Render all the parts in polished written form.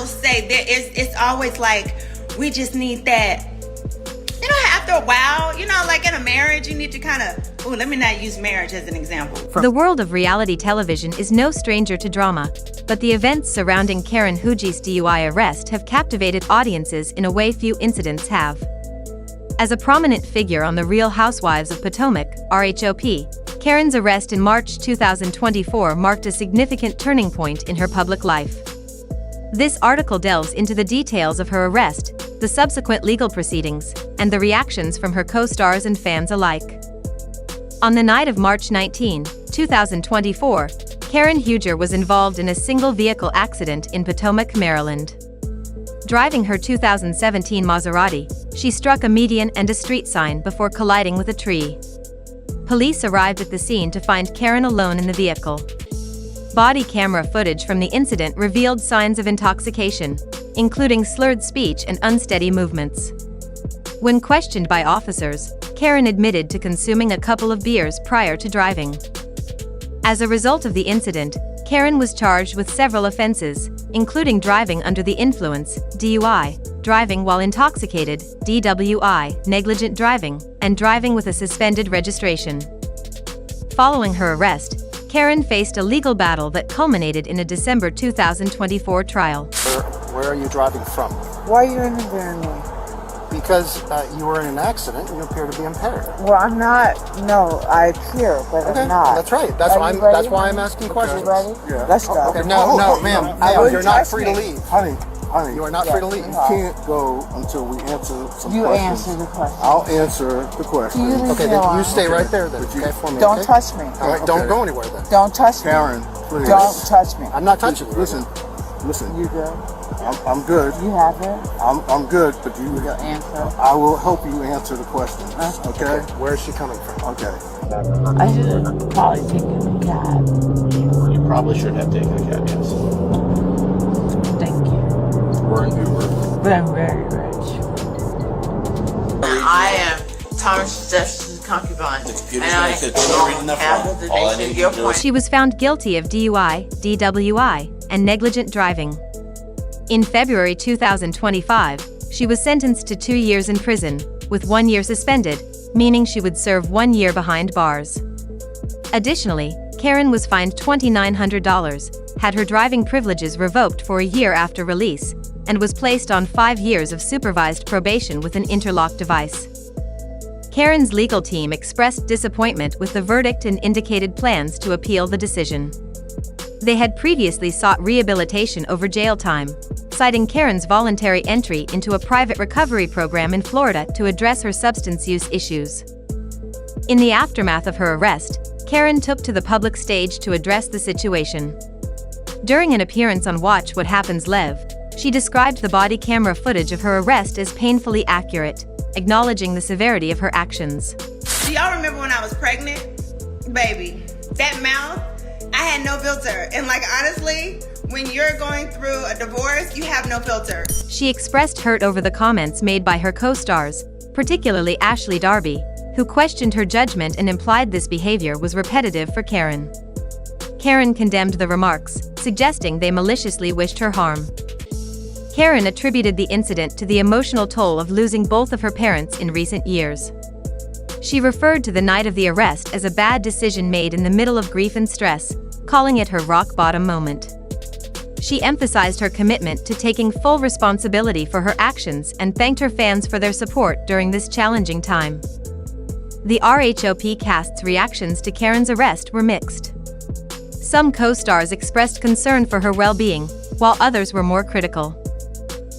will say that it's always like, we just need that. You know, after a while, you know, like in a marriage, you need to kind of, let me not use marriage as an example. The world of reality television is no stranger to drama, but the events surrounding Karen RHUGT's DUI arrest have captivated audiences in a way few incidents have. As a prominent figure on the Real Housewives of Potomac, RHOP, Karen's arrest in March 2024 marked a significant turning point in her public life. This article delves into the details of her arrest, the subsequent legal proceedings, and the reactions from her co-stars and fans alike. On the night of March 19, 2024, Karen RHUGT was involved in a single-vehicle accident in Potomac, Maryland. Driving her 2017 Maserati, she struck a median and a street sign before colliding with a tree. Police arrived at the scene to find Karen alone in the vehicle. Body camera footage from the incident revealed signs of intoxication, including slurred speech and unsteady movements. When questioned by officers, Karen admitted to consuming a couple of beers prior to driving. As a result of the incident, Karen was charged with several offenses, including driving under the influence, DUI, driving while intoxicated, DWI, negligent driving, and driving with a suspended registration. Following her arrest, Karen faced a legal battle that culminated in a December 2024 trial. Where are you driving from? Why are you interviewing me? Because you were in an accident and you appear to be impaired. Well, I'm not. No, I appear, but Okay, I'm not. that's right. That's Are why you ready, that's why I'm honey? asking You questions. ready? Yeah. Let's go. Okay, no, ma'am, wouldn't you're not touch free me. to leave. Honey, You are not free to Yes, leave. you you are. can't go until we answer some You questions. answer the question. I'll answer the question. You leave Okay, me then alone. you stay right there then. But you- Okay, for me. Don't okay? touch me. All right, don't Okay. go anywhere then. Don't touch me. Karen, please. Don't touch me. I'm not touching you. Listen, You good? I'm good. You have it? I'm good, but You'll answer. I will help you answer the questions. Okay? Where is she coming from? Okay. I should have probably taken a cab. You probably should have taken a cab, yes. Thank you. We're in Uber. But I'm very rich. I am Thomas Justice's concubine, and I own half of the nation. Your point. She was found guilty of DUI, DWI, and negligent driving. In February 2025, she was sentenced to 2 years in prison, with 1 year suspended, meaning she would serve 1 year behind bars. Additionally, Karen was fined $2,900, had her driving privileges revoked for a year after release, and was placed on 5 years of supervised probation with an interlock device. Karen's legal team expressed disappointment with the verdict and indicated plans to appeal the decision. They had previously sought rehabilitation over jail time, citing Karen's voluntary entry into a private recovery program in Florida to address her substance use issues. In the aftermath of her arrest, Karen took to the public stage to address the situation. During an appearance on Watch What Happens Live, she described the body camera footage of her arrest as painfully accurate, acknowledging the severity of her actions. Do y'all remember when I was pregnant? Baby, that mouth, I had no filter. And like, honestly, when you're going through a divorce, you have no filter. She expressed hurt over the comments made by her co-stars, particularly Ashley Darby, who questioned her judgment and implied this behavior was repetitive for Karen. Karen condemned the remarks, suggesting they maliciously wished her harm. Karen attributed the incident to the emotional toll of losing both of her parents in recent years. She referred to the night of the arrest as a bad decision made in the middle of grief and stress, calling it her rock-bottom moment. She emphasized her commitment to taking full responsibility for her actions and thanked her fans for their support during this challenging time. The RHOP cast's reactions to Karen's arrest were mixed. Some co-stars expressed concern for her well-being, while others were more critical.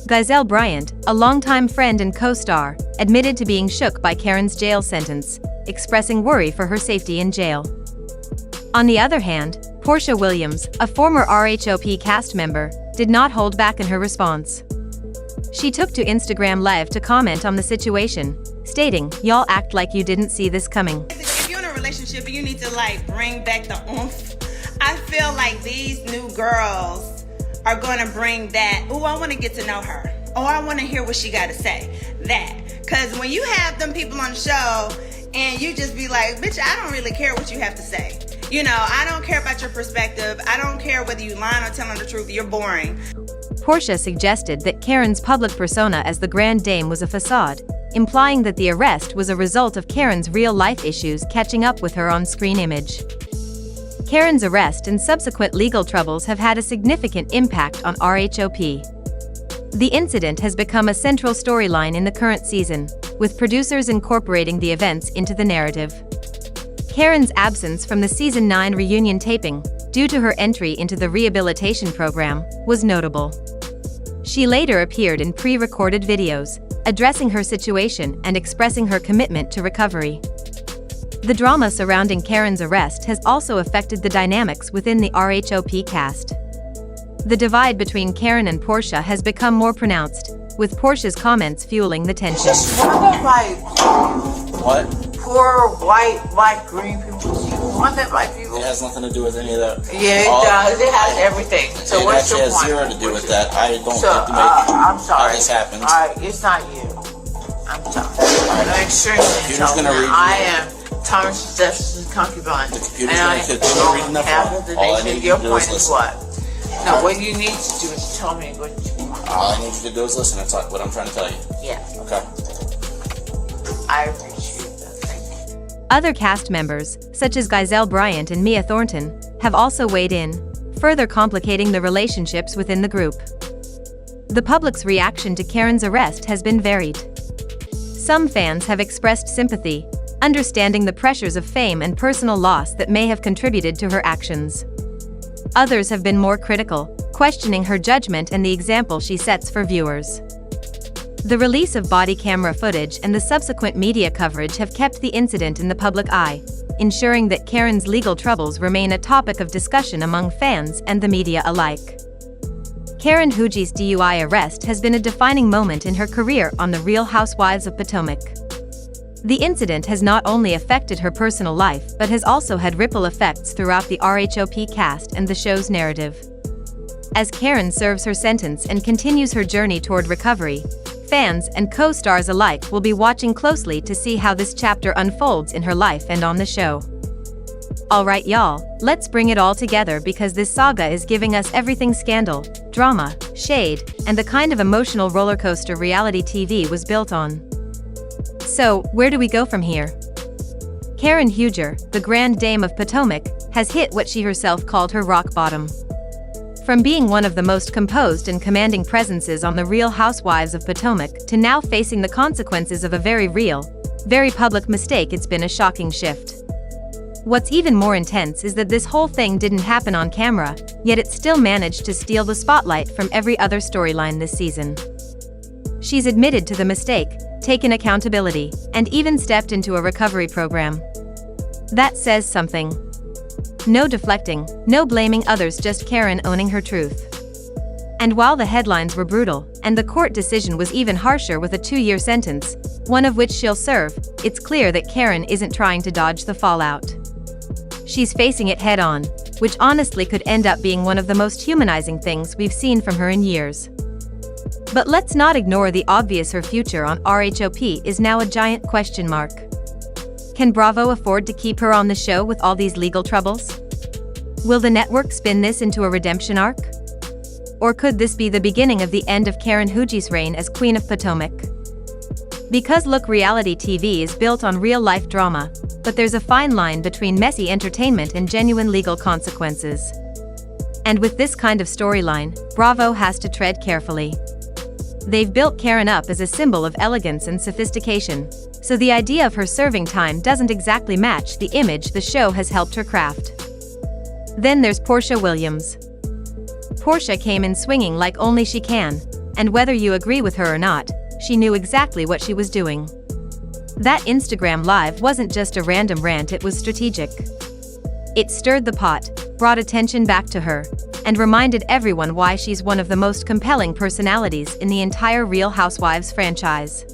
Giselle Bryant, a longtime friend and co-star, admitted to being shook by Karen's jail sentence, expressing worry for her safety in jail. On the other hand, Porsha Williams, a former RHOP cast member, did not hold back in her response. She took to Instagram Live to comment on the situation, stating, "Y'all act like you didn't see this coming." If you're in a relationship and you need to like bring back the oomph, I feel like these new girls are gonna bring that, oh, I wanna get to know her. Oh, I wanna hear what she gotta say. That. Cause when you have them people on the show and you just be like, bitch, I don't really care what you have to say. You know, I don't care about your perspective. I don't care whether you lying or telling the truth. You're boring. Porsha suggested that Karen's public persona as the Grand Dame was a facade, implying that the arrest was a result of Karen's real-life issues catching up with her on-screen image. Karen's arrest and subsequent legal troubles have had a significant impact on RHUGT. The incident has become a central storyline in the current season, with producers incorporating the events into the narrative. Karen's absence from the Season 9 reunion taping, due to her entry into the rehabilitation program, was notable. She later appeared in pre-recorded videos, addressing her situation and expressing her commitment to recovery. The drama surrounding Karen's arrest has also affected the dynamics within the RHUGT cast. The divide between Karen and Porsha has become more pronounced, with Porsha's comments fueling the tension. What? Poor white, green people. You want that white people? It has nothing to do with any of that. Yeah, it does. It has everything. So it what's actually your has point? zero to do with that. I don't So, think to make I'm sorry. how this happens. Alright, it's not you. I'm sorry. I'm extremely computer's gonna read I am Thomas Jefferson's concubine. The computer's gonna continue reading that half file. of the All I nation. need you Your to do point is is listen. what? No, what you need to do is tell me what you want. All I need you to do is listen. That's what I'm trying to tell you. Yeah, Okay. I appreciate that. Thank you. Other cast members, such as Giselle Bryant and Mia Thornton, have also weighed in, further complicating the relationships within the group. The public's reaction to Karen's arrest has been varied. Some fans have expressed sympathy, understanding the pressures of fame and personal loss that may have contributed to her actions. Others have been more critical, questioning her judgment and the example she sets for viewers. The release of body camera footage and the subsequent media coverage have kept the incident in the public eye, ensuring that Karen's legal troubles remain a topic of discussion among fans and the media alike. Karen HUGT's DUI arrest has been a defining moment in her career on The Real Housewives of Potomac. The incident has not only affected her personal life but has also had ripple effects throughout the RHUGT cast and the show's narrative. As Karen serves her sentence and continues her journey toward recovery, fans and co-stars alike will be watching closely to see how this chapter unfolds in her life and on the show. Alright y'all, let's bring it all together because this saga is giving us everything scandal, drama, shade, and the kind of emotional rollercoaster reality TV was built on. So, where do we go from here? Karen HUGTT, the Grand Dame of Potomac, has hit what she herself called her rock bottom. From being one of the most composed and commanding presences on The Real Housewives of Potomac to now facing the consequences of a very real, very public mistake, it's been a shocking shift. What's even more intense is that this whole thing didn't happen on camera, yet it still managed to steal the spotlight from every other storyline this season. She's admitted to the mistake, taken accountability, and even stepped into a recovery program. That says something. No deflecting, no blaming others, just Karen owning her truth. And while the headlines were brutal, and the court decision was even harsher with a 2-year sentence, one of which she'll serve, it's clear that Karen isn't trying to dodge the fallout. She's facing it head-on, which honestly could end up being one of the most humanizing things we've seen from her in years. But let's not ignore the obvious: her future on RHUGT is now a giant question mark. Can Bravo afford to keep her on the show with all these legal troubles? Will the network spin this into a redemption arc? Or could this be the beginning of the end of Karen HUGT's reign as Queen of Potomac? Because look, reality TV is built on real-life drama, but there's a fine line between messy entertainment and genuine legal consequences. And with this kind of storyline, Bravo has to tread carefully. They've built Karen up as a symbol of elegance and sophistication, so the idea of her serving time doesn't exactly match the image the show has helped her craft. Then there's Porsha Williams. Porsha came in swinging like only she can, and whether you agree with her or not, she knew exactly what she was doing. That Instagram Live wasn't just a random rant, it was strategic. It stirred the pot, brought attention back to her, and reminded everyone why she's one of the most compelling personalities in the entire Real Housewives franchise.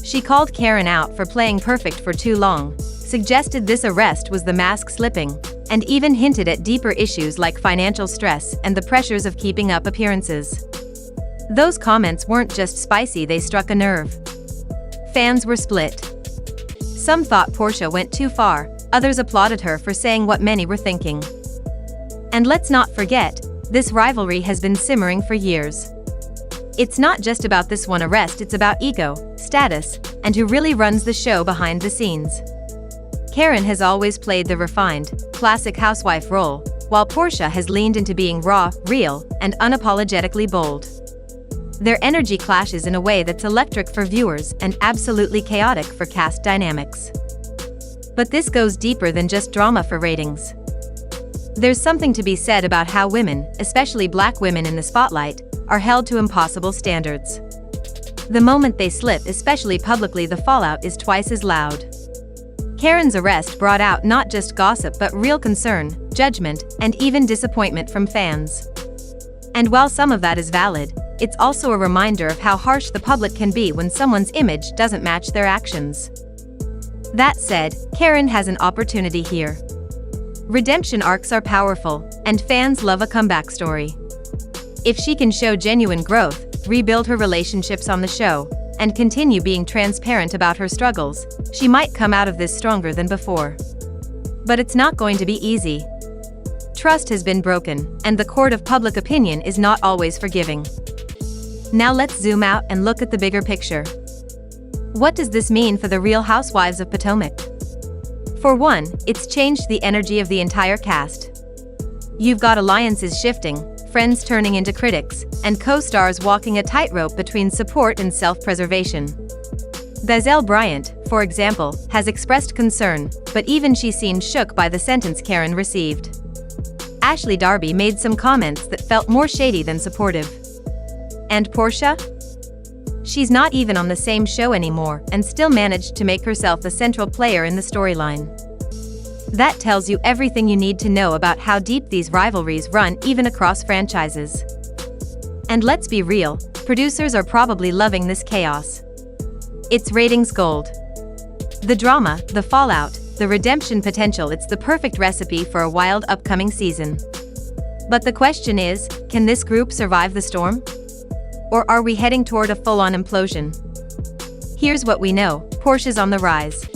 She called Karen out for playing perfect for too long, suggested this arrest was the mask slipping, and even hinted at deeper issues like financial stress and the pressures of keeping up appearances. Those comments weren't just spicy, they struck a nerve. Fans were split. Some thought Porsha went too far, others applauded her for saying what many were thinking. And let's not forget, This rivalry has been simmering for years. It's not just about this one arrest, it's about ego, status, and who really runs the show behind the scenes. Karen has always played the refined, classic housewife role, while Porsha has leaned into being raw, real, and unapologetically bold. Their energy clashes in a way that's electric for viewers and absolutely chaotic for cast dynamics. But this goes deeper than just drama for ratings. There's something to be said about how women, especially black women in the spotlight, are held to impossible standards. The moment they slip, especially publicly, the fallout is twice as loud. Karen's arrest brought out not just gossip but real concern, judgment, and even disappointment from fans. And while some of that is valid, it's also a reminder of how harsh the public can be when someone's image doesn't match their actions. That said, Karen has an opportunity here. Redemption arcs are powerful, and fans love a comeback story. If she can show genuine growth, rebuild her relationships on the show, and continue being transparent about her struggles, she might come out of this stronger than before. But it's not going to be easy. Trust has been broken, and the court of public opinion is not always forgiving. Now let's zoom out and look at the bigger picture. What does this mean for the Real Housewives of Potomac? For one, it's changed the energy of the entire cast. You've got alliances shifting, friends turning into critics, and co-stars walking a tightrope between support and self-preservation. Gazelle Bryant, for example, has expressed concern, but even she seemed shook by the sentence Karen received. Ashley Darby made some comments that felt more shady than supportive. And Porsha? She's not even on the same show anymore and still managed to make herself a central player in the storyline. That tells you everything you need to know about how deep these rivalries run even across franchises. And let's be real, producers are probably loving this chaos. It's ratings gold. The drama, the fallout, the redemption potential, it's the perfect recipe for a wild upcoming season. But the question is, can this group survive the storm? Or are we heading toward a full-on implosion? Here's what we know: Porsha's on the rise.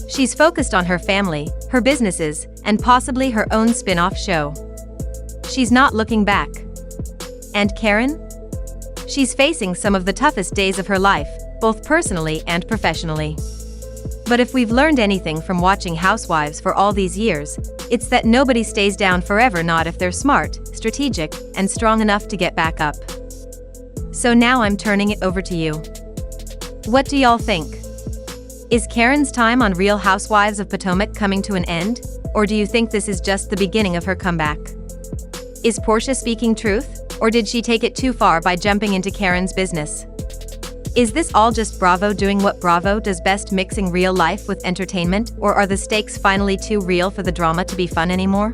She's focused on her family, her businesses, and possibly her own spin-off show. She's not looking back. And Karen? She's facing some of the toughest days of her life, both personally and professionally. But if we've learned anything from watching Housewives for all these years, it's that nobody stays down forever, not if they're smart, strategic, and strong enough to get back up. So now I'm turning it over to you. What do y'all think? Is Karen's time on Real Housewives of Potomac coming to an end, or do you think this is just the beginning of her comeback? Is Porsha speaking truth, or did she take it too far by jumping into Karen's business? Is this all just Bravo doing what Bravo does best, mixing real life with entertainment, or are the stakes finally too real for the drama to be fun anymore?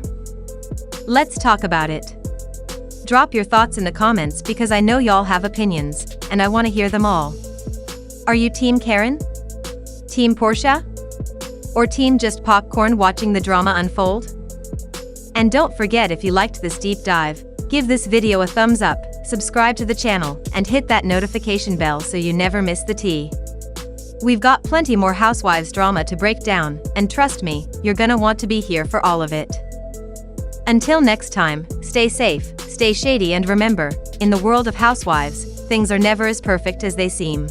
Let's talk about it. Drop your thoughts in the comments because I know y'all have opinions, and I want to hear them all. Are you Team Karen? Team Porsha? Or team just popcorn watching the drama unfold? And don't forget, if you liked this deep dive, give this video a thumbs up, subscribe to the channel, and hit that notification bell so you never miss the tea. We've got plenty more Housewives drama to break down, and trust me, you're gonna want to be here for all of it. Until next time, stay safe, stay shady, and remember, in the world of Housewives, things are never as perfect as they seem.